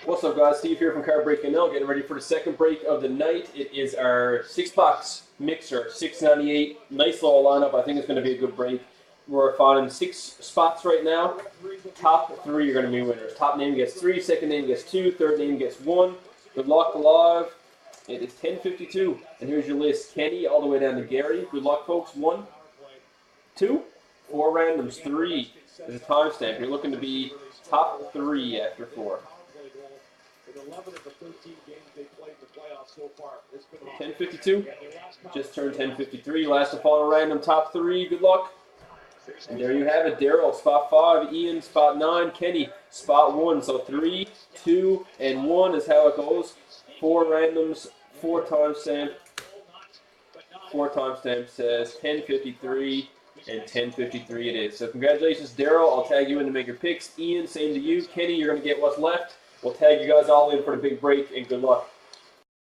What's up, guys? Steve here from Card Break NL, getting ready for the second break of the night. It is our 6-box mixer, $6.98. Nice little lineup. I think it's going to be a good break. We're finding 6 spots right now. Top 3 are going to be winners. Top name gets 3, second name gets 2, third name gets 1. Good luck live. It is 10:52, and here's your list. Kenny all the way down to Gary. Good luck, folks. 1, 2, 4 randoms, 3. There's a timestamp. You're looking to be top 3 after 4. 10:52. Just turned 10:53. Last and final random, top 3. Good luck. And there you have it. Daryl, spot 5. Ian, spot 9. Kenny, spot 1. So 3, 2, and 1 is how it goes. 4 randoms, 4 timestamp. 4 timestamp says 10:53. And 10:53 it is. So congratulations, Daryl. I'll tag you in to make your picks. Ian, same to you. Kenny, you're going to get what's left. We'll tag you guys all in for the big break, and good luck.